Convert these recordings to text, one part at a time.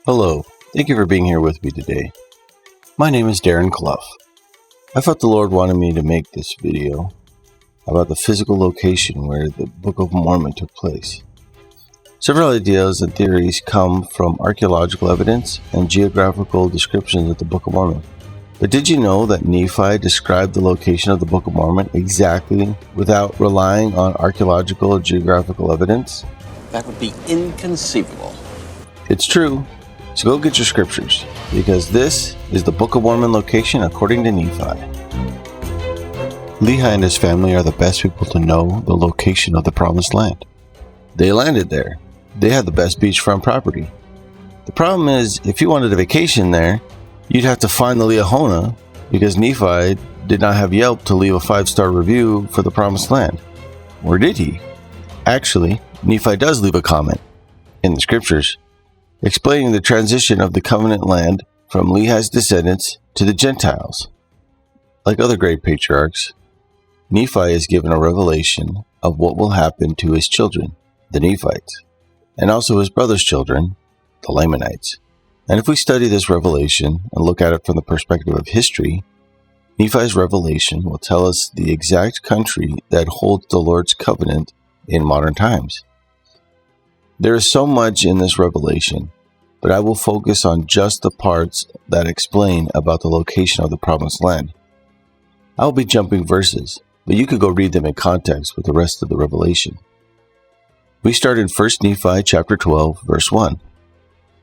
Hello, thank you for being here with me today. My name is Darren Clough. I felt the Lord wanted me to make this video about the physical location where the Book of Mormon took place. Several ideas and theories come from archaeological evidence and geographical descriptions of the Book of Mormon. But did you know that Nephi described the location of the Book of Mormon exactly without relying on archaeological or geographical evidence? That would be inconceivable. It's true. So go get your scriptures, because this is the Book of Mormon location according to Nephi. Lehi and his family are the best people to know the location of the Promised Land. They landed there. They had the best beachfront property. The problem is, if you wanted a vacation there, you'd have to find the Liahona, because Nephi did not have Yelp to leave a 5-star review for the Promised Land. Or did he? Actually, Nephi does leave a comment in the scriptures explaining the transition of the covenant land from Lehi's descendants to the Gentiles. Like other great patriarchs, Nephi is given a revelation of what will happen to his children, the Nephites, and also his brother's children, the Lamanites. And if we study this revelation and look at it from the perspective of history, Nephi's revelation will tell us the exact country that holds the Lord's covenant in modern times. There is so much in this revelation, but I will focus on just the parts that explain about the location of the Promised Land. I will be jumping verses, but you could go read them in context with the rest of the revelation. We start in 1 Nephi chapter 12, verse 1.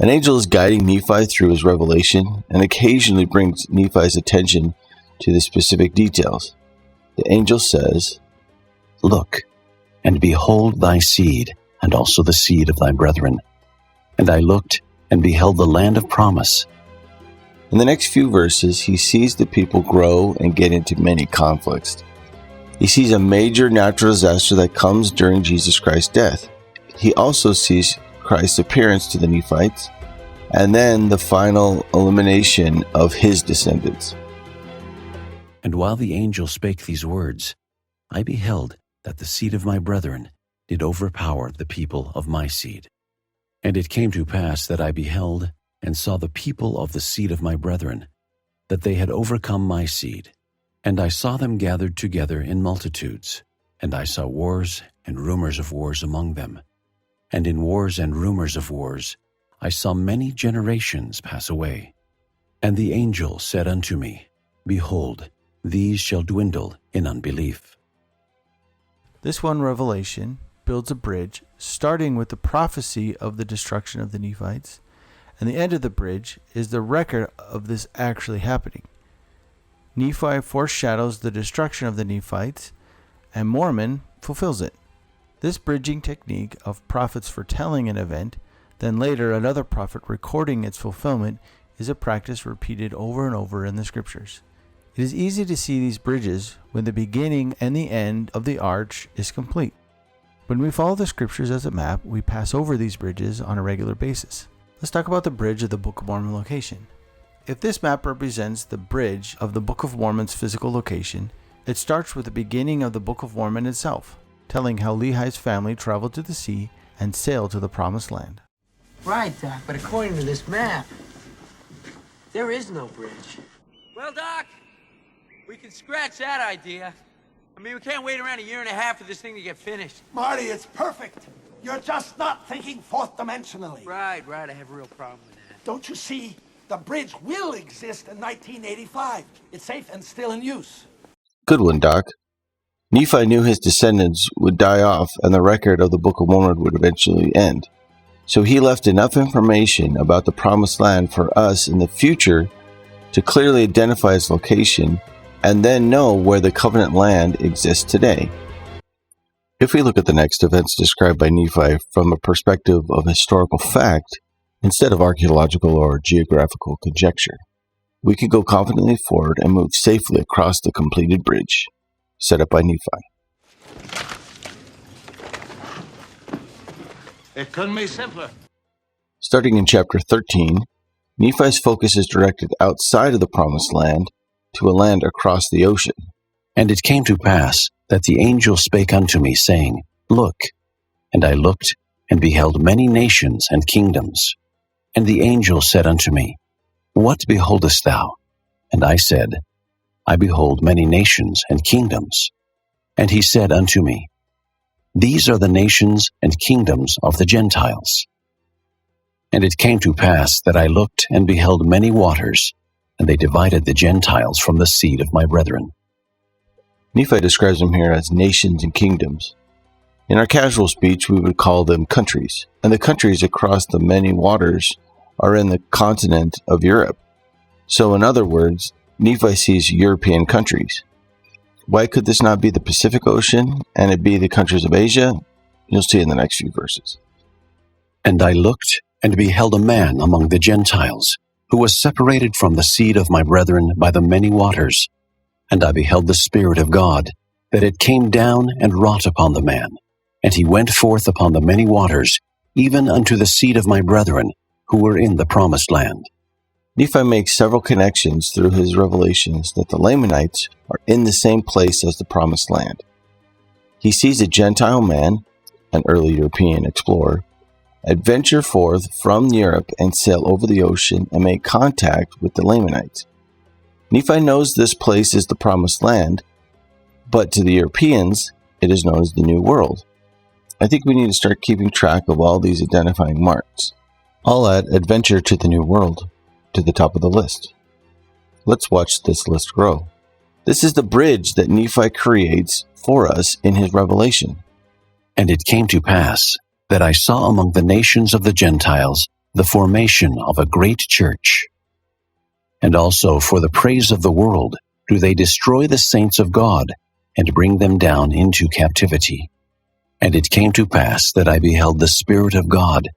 An angel is guiding Nephi through his revelation and occasionally brings Nephi's attention to the specific details. The angel says, "Look, and behold thy seed, and also the seed of thy brethren. And I looked, and beheld the land of promise." In the next few verses, he sees the people grow and get into many conflicts. He sees a major natural disaster that comes during Jesus Christ's death. He also sees Christ's appearance to the Nephites, and then the final elimination of his descendants. And while the angel spake these words, I beheld that the seed of my brethren did overpower the people of my seed. And it came to pass that I beheld and saw the people of the seed of my brethren, that they had overcome my seed. And I saw them gathered together in multitudes, and I saw wars and rumors of wars among them. And in wars and rumors of wars I saw many generations pass away. And the angel said unto me, Behold, these shall dwindle in unbelief. This one revelation builds a bridge, starting with the prophecy of the destruction of the Nephites, and the end of the bridge is the record of this actually happening. Nephi foreshadows the destruction of the Nephites, and Mormon fulfills it. This bridging technique of prophets foretelling an event, then later another prophet recording its fulfillment, is a practice repeated over and over in the scriptures. It is easy to see these bridges when the beginning and the end of the arch is complete. When we follow the scriptures as a map, we pass over these bridges on a regular basis. Let's talk about the bridge of the Book of Mormon location. If this map represents the bridge of the Book of Mormon's physical location, it starts with the beginning of the Book of Mormon itself, telling how Lehi's family traveled to the sea and sailed to the Promised Land. Right, Doc, but according to this map, there is no bridge. Well, Doc, we can scratch that idea. I mean, we can't wait around a year and a half for this thing to get finished. Marty, it's perfect. You're just not thinking fourth dimensionally. Right, I have a real problem with that. Don't you see? The bridge will exist in 1985. It's safe and still in use. Good one, Doc. Nephi knew his descendants would die off and the record of the Book of Mormon would eventually end. So he left enough information about the Promised Land for us in the future to clearly identify its location and then know where the covenant land exists today. If we look at the next events described by Nephi from a perspective of historical fact, instead of archaeological or geographical conjecture, we could go confidently forward and move safely across the completed bridge set up by Nephi. It couldn't be simpler. Starting in chapter 13, Nephi's focus is directed outside of the Promised Land to a land across the ocean. And it came to pass that the angel spake unto me, saying, Look. And I looked, and beheld many nations and kingdoms. And the angel said unto me, What beholdest thou? And I said, I behold many nations and kingdoms. And he said unto me, These are the nations and kingdoms of the Gentiles. And it came to pass that I looked and beheld many waters, and they divided the Gentiles from the seed of my brethren. Nephi describes them here as nations and kingdoms. In our casual speech, we would call them countries, and the countries across the many waters are in the continent of Europe. So in other words, Nephi sees European countries. Why could this not be the Pacific Ocean and it be the countries of Asia? You'll see in the next few verses. And I looked and beheld a man among the Gentiles, who was separated from the seed of my brethren by the many waters. And I beheld the Spirit of God, that it came down and wrought upon the man. And he went forth upon the many waters, even unto the seed of my brethren, who were in the promised land. Nephi makes several connections through his revelations that the Lamanites are in the same place as the promised land. He sees a Gentile man, an early European explorer, adventure forth from Europe and sail over the ocean and make contact with the Lamanites. Nephi knows this place is the promised land, but to the Europeans, it is known as the New World. I think we need to start keeping track of all these identifying marks. I'll add adventure to the New World to the top of the list. Let's watch this list grow. This is the bridge that Nephi creates for us in his revelation. And it came to pass that I saw among the nations of the Gentiles the formation of a great church. And also for the praise of the world do they destroy the saints of God, and bring them down into captivity. And it came to pass that I beheld the Spirit of God,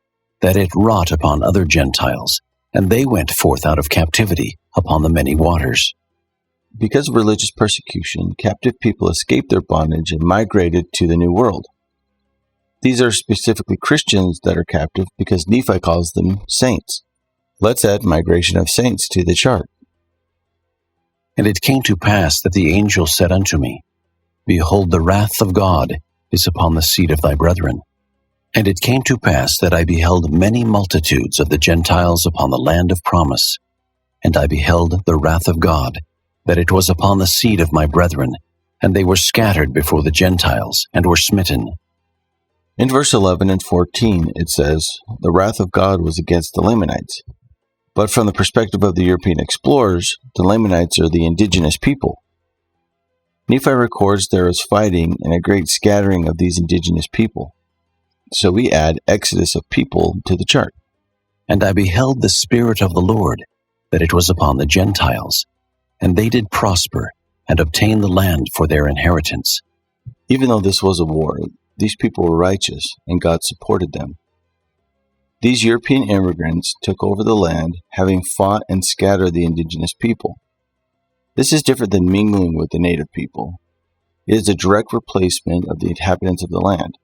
that it wrought upon other Gentiles, and they went forth out of captivity upon the many waters. Because of religious persecution, captive people escaped their bondage and migrated to the New World. These are specifically Christians that are captive because Nephi calls them saints. Let's add migration of saints to the chart. And it came to pass that the angel said unto me, Behold, the wrath of God is upon the seed of thy brethren. And it came to pass that I beheld many multitudes of the Gentiles upon the land of promise. And I beheld the wrath of God, that it was upon the seed of my brethren, and they were scattered before the Gentiles, and were smitten. In verse 11 and 14, it says, the wrath of God was against the Lamanites. But from the perspective of the European explorers, the Lamanites are the indigenous people. Nephi records there is fighting and a great scattering of these indigenous people. So we add exodus of people to the chart. And I beheld the Spirit of the Lord, that it was upon the Gentiles, and they did prosper, and obtain the land for their inheritance. Even though this was a war, these people were righteous, and God supported them. These European immigrants took over the land, having fought and scattered the indigenous people. This is different than mingling with the native people. It is a direct replacement of the inhabitants of the land.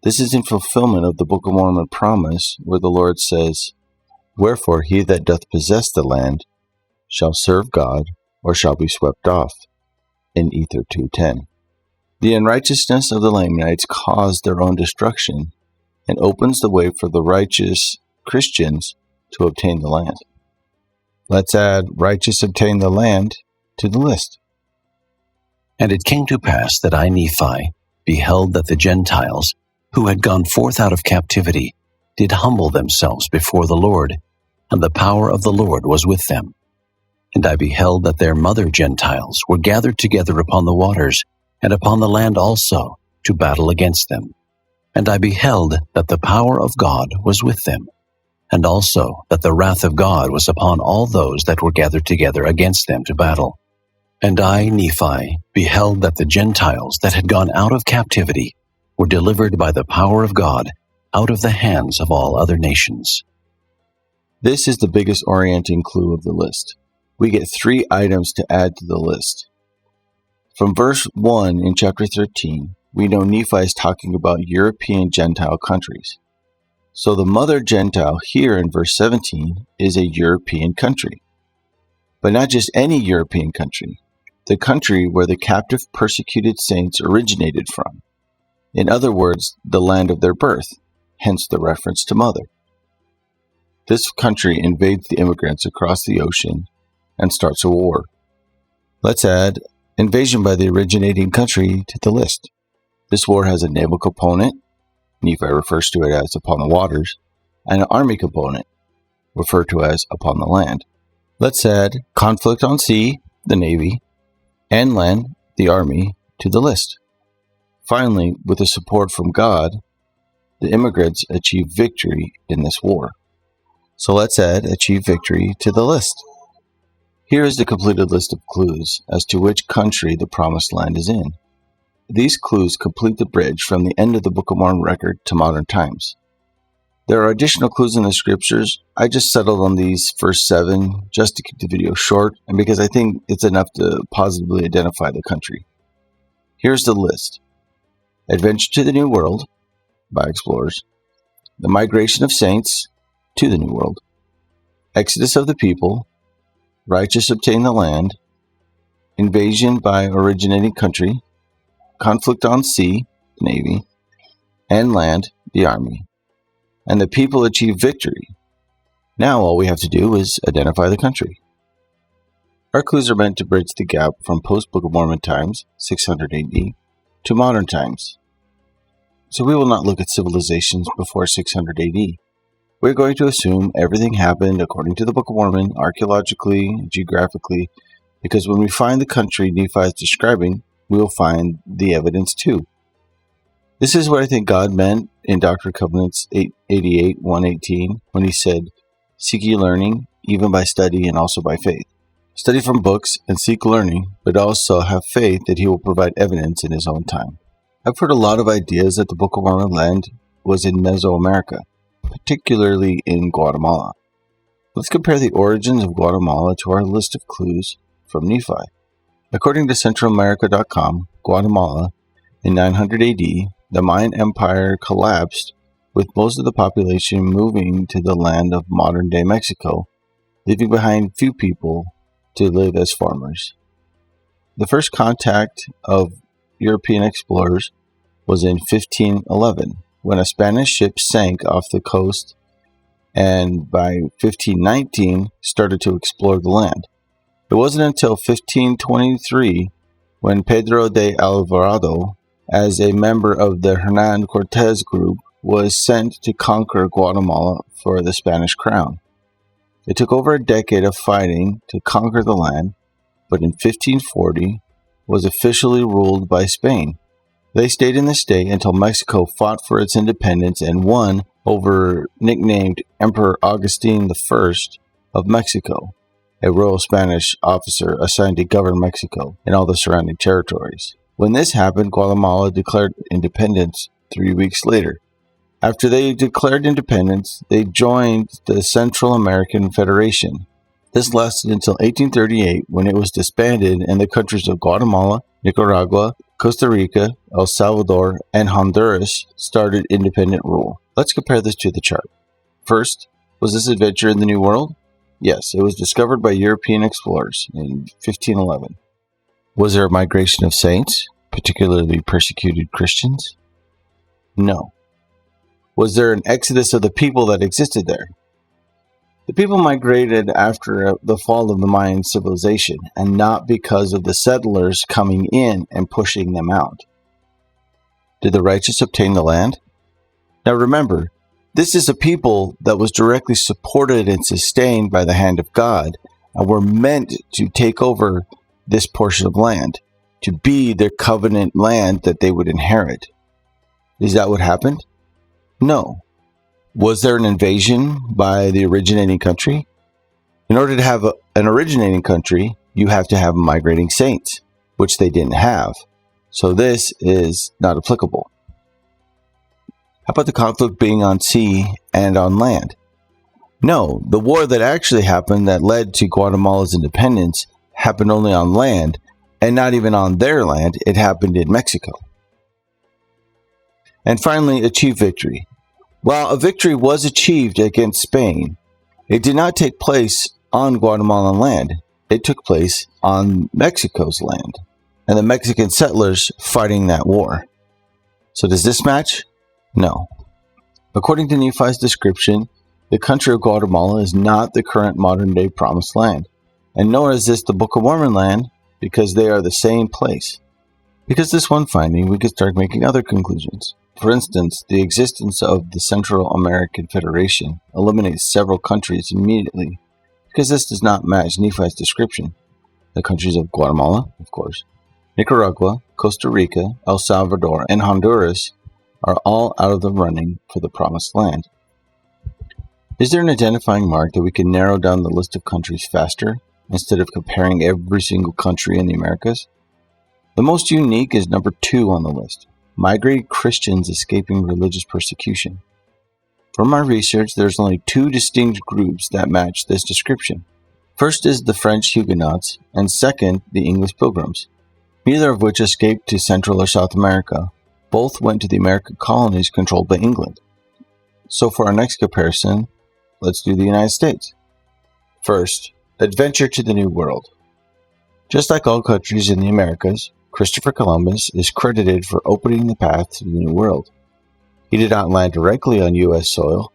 This is in fulfillment of the Book of Mormon promise, where the Lord says, Wherefore he that doth possess the land shall serve God, or shall be swept off, in Ether 2:10. The unrighteousness of the Lamanites caused their own destruction, and opens the way for the righteous Christians to obtain the land. Let's add righteous obtain the land to the list. And it came to pass that I, Nephi, beheld that the Gentiles, who had gone forth out of captivity, did humble themselves before the Lord, and the power of the Lord was with them. And I beheld that their mother Gentiles were gathered together upon the waters, and upon the land also, to battle against them. And I beheld that the power of God was with them, and also that the wrath of God was upon all those that were gathered together against them to battle. And I, Nephi, beheld that the Gentiles that had gone out of captivity were delivered by the power of God out of the hands of all other nations. This is the biggest orienting clue of the list. We get 3 items to add to the list. From verse 1 in chapter 13, we know Nephi is talking about European Gentile countries. So the mother Gentile here in verse 17 is a European country. But not just any European country, the country where the captive persecuted saints originated from. In other words, the land of their birth, hence the reference to mother. This country invades the immigrants across the ocean and starts a war. Let's add invasion by the originating country to the list. This war has a naval component, Nephi refers to it as upon the waters, and an army component, referred to as upon the land. Let's add conflict on sea, the Navy, and land, the Army, to the list. Finally, with the support from God, the immigrants achieve victory in this war. So let's add achieve victory to the list. Here is the completed list of clues as to which country the promised land is in. These clues complete the bridge from the end of the Book of Mormon record to modern times. There are additional clues in the scriptures. I just settled on these first 7 just to keep the video short and because I think it's enough to positively identify the country. Here's the list. Adventure to the New World by explorers. The migration of saints to the New World. Exodus of the people. Righteous obtain the land. Invasion by originating country. Conflict on sea, the Navy. And land, the Army. And the people achieve victory. Now all we have to do is identify the country. Our clues are meant to bridge the gap from post-Book of Mormon times, 600 AD, to modern times. So we will not look at civilizations before 600 AD. We're going to assume everything happened according to the Book of Mormon, archeologically, geographically, because when we find the country Nephi is describing, we will find the evidence too. This is what I think God meant in Doctrine and Covenants 888, 118, when he said, seek ye learning, even by study and also by faith. Study from books and seek learning, but also have faith that he will provide evidence in his own time. I've heard a lot of ideas that the Book of Mormon land was in Mesoamerica, particularly in Guatemala. Let's compare the origins of Guatemala to our list of clues from Nephi. According to CentralAmerica.com, Guatemala, in 900 AD, the Mayan Empire collapsed, with most of the population moving to the land of modern-day Mexico, leaving behind few people to live as farmers. The first contact of European explorers was in 1511, when a Spanish ship sank off the coast and by 1519 started to explore the land. It wasn't until 1523 when Pedro de Alvarado, as a member of the Hernan Cortes group, was sent to conquer Guatemala for the Spanish crown. It took over a decade of fighting to conquer the land, but in 1540 was officially ruled by Spain. They stayed in the state until Mexico fought for its independence and won over nicknamed Emperor Augustine I of Mexico, a royal Spanish officer assigned to govern Mexico and all the surrounding territories. When this happened, Guatemala declared independence 3 weeks later. After they declared independence, they joined the Central American Federation. This lasted until 1838, when it was disbanded and the countries of Guatemala, Nicaragua, Costa Rica, El Salvador, and Honduras started independent rule. Let's compare this to the chart. First, was this adventure in the New World? Yes, it was discovered by European explorers in 1511. Was there a migration of saints, particularly persecuted Christians? No. Was there an exodus of the people that existed there? The people migrated after the fall of the Mayan civilization, and not because of the settlers coming in and pushing them out. Did the righteous obtain the land? Now remember, this is a people that was directly supported and sustained by the hand of God, and were meant to take over this portion of land, to be their covenant land that they would inherit. Is that what happened? No. Was there an invasion by the originating country? In order to have an originating country, you have to have migrating saints, which they didn't have. So this is not applicable. How about the conflict being on sea and on land? No, the war that actually happened that led to Guatemala's independence happened only on land, and not even on their land. It happened in Mexico. And finally, achieve victory. While a victory was achieved against Spain, it did not take place on Guatemalan land. It took place on Mexico's land, and the Mexican settlers fighting that war. So does this match? No. According to Nephi's description, The country of Guatemala is not the current modern-day Promised Land, and nor is this the Book of Mormon land, because they are the same place. Because this one finding, we could start making other conclusions. For instance, the existence of the Central American Federation eliminates several countries immediately, because this does not match Nephi's description. The countries of Guatemala, of course, Nicaragua, Costa Rica, El Salvador, and Honduras are all out of the running for the Promised Land. Is there an identifying mark that we can narrow down the list of countries faster, instead of comparing every single country in the Americas? The most unique is number 2 on the list, migrated Christians escaping religious persecution. From my research, there's only 2 distinct groups that match this description. First is the French Huguenots, and second, the English Pilgrims, neither of which escaped to Central or South America. Both went to the American colonies controlled by England. So for our next comparison, let's do the United States. First, adventure to the New World. Just like all countries in the Americas, Christopher Columbus is credited for opening the path to the New World. He did not land directly on U.S. soil,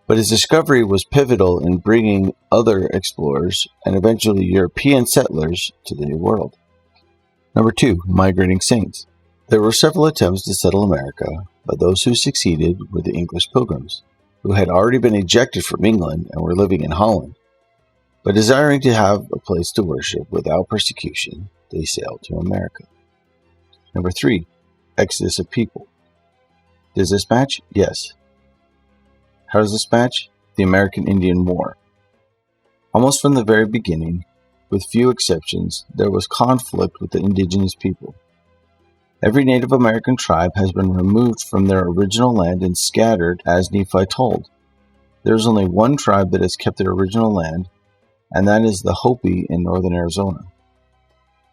but his discovery was pivotal in bringing other explorers and eventually European settlers to the New World. Number 2, migrating saints. There were several attempts to settle America, but those who succeeded were the English Pilgrims, who had already been ejected from England and were living in Holland. But desiring to have a place to worship without persecution, they sailed to America. Number 3, exodus of people. Does this match? Yes. How does this match? The American Indian War. Almost from the very beginning, with few exceptions, there was conflict with the indigenous people. Every Native American tribe has been removed from their original land and scattered, as Nephi told. There is only one tribe that has kept their original land, and that is the Hopi in northern Arizona.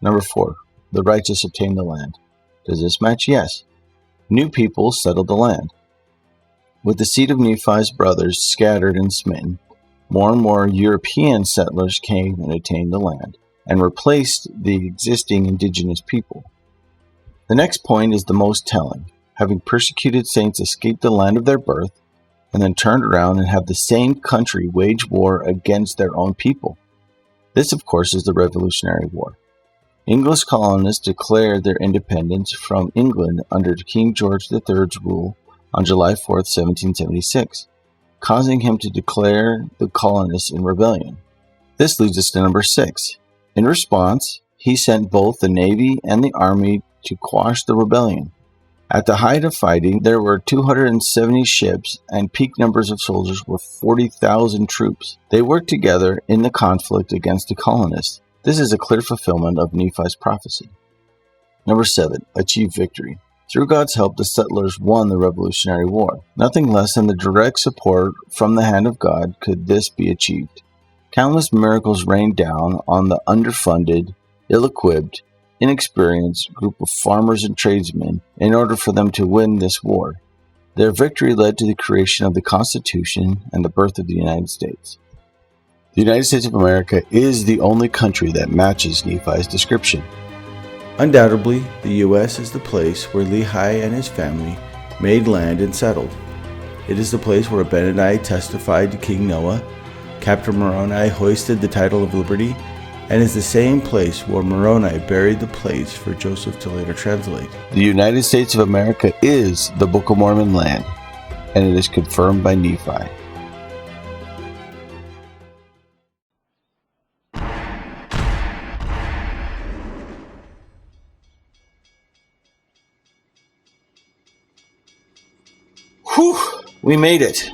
Number 4, the righteous obtain the land. Does this match? Yes. New people settled the land. With the seed of Nephi's brothers scattered and smitten, more and more European settlers came and attained the land, and replaced the existing indigenous people. The next point is the most telling. Having persecuted saints escape the land of their birth, and then turned around and have the same country wage war against their own people. This, of course, is the Revolutionary War. English colonists declared their independence from England under King George III's rule on July 4, 1776, causing him to declare the colonists in rebellion. This leads us to number 6. In response, he sent both the Navy and the Army to quash the rebellion. At the height of fighting, there were 270 ships, and peak numbers of soldiers were 40,000 troops. They worked together in the conflict against the colonists. This is a clear fulfillment of Nephi's prophecy. Number 7. Achieve victory. Through God's help, the settlers won the Revolutionary War. Nothing less than the direct support from the hand of God could this be achieved. Countless miracles rained down on the underfunded, ill-equipped, inexperienced group of farmers and tradesmen in order for them to win this war. Their victory led to the creation of the Constitution and the birth of the United States. The United States of America is the only country that matches Nephi's description. Undoubtedly, the U.S. is the place where Lehi and his family made land and settled. It is the place where Abinadi testified to King Noah, Captain Moroni hoisted the title of liberty, and is the same place where Moroni buried the plates for Joseph to later translate. The United States of America is the Book of Mormon land, and it is confirmed by Nephi. Whew! We made it!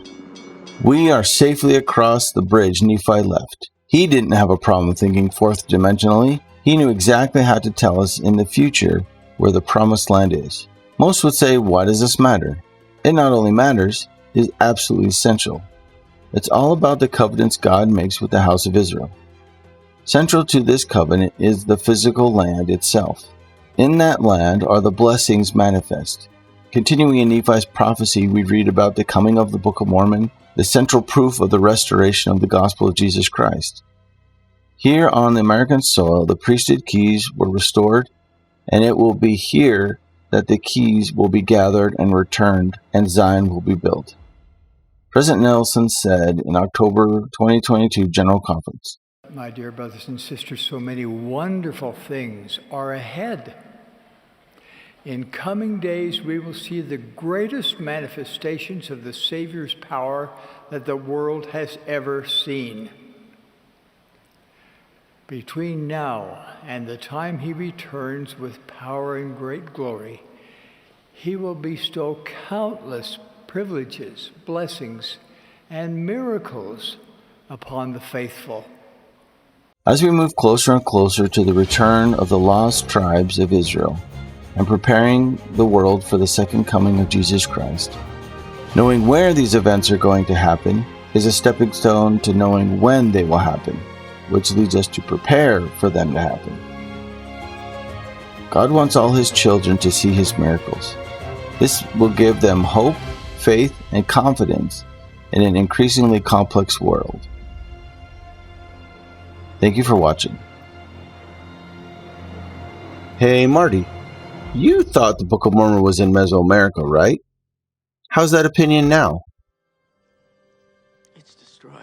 We are safely across the bridge Nephi left. He didn't have a problem thinking fourth dimensionally. He knew exactly how to tell us in the future where the promised land is. Most would say, why does this matter? It not only matters, it is absolutely essential. It's all about the covenants God makes with the house of Israel. Central to this covenant is the physical land itself. In that land are the blessings manifest. Continuing in Nephi's prophecy, we read about the coming of the Book of Mormon, the central proof of the restoration of the gospel of Jesus Christ. Here on the American soil, the priesthood keys were restored, and it will be here that the keys will be gathered and returned, and Zion will be built. President Nelson said in October 2022 General Conference. My dear brothers and sisters, so many wonderful things are ahead. In coming days, we will see the greatest manifestations of the Savior's power that the world has ever seen. Between now and the time he returns with power and great glory, he will bestow countless privileges, blessings, and miracles upon the faithful. As we move closer and closer to the return of the lost tribes of Israel and preparing the world for the second coming of Jesus Christ, knowing where these events are going to happen is a stepping stone to knowing when they will happen, which leads us to prepare for them to happen. God wants all his children to see his miracles. This will give them hope, faith, and confidence in an increasingly complex world. Thank you for watching. Hey Marty, you thought the Book of Mormon was in Mesoamerica, right? How's that opinion now? It's destroyed.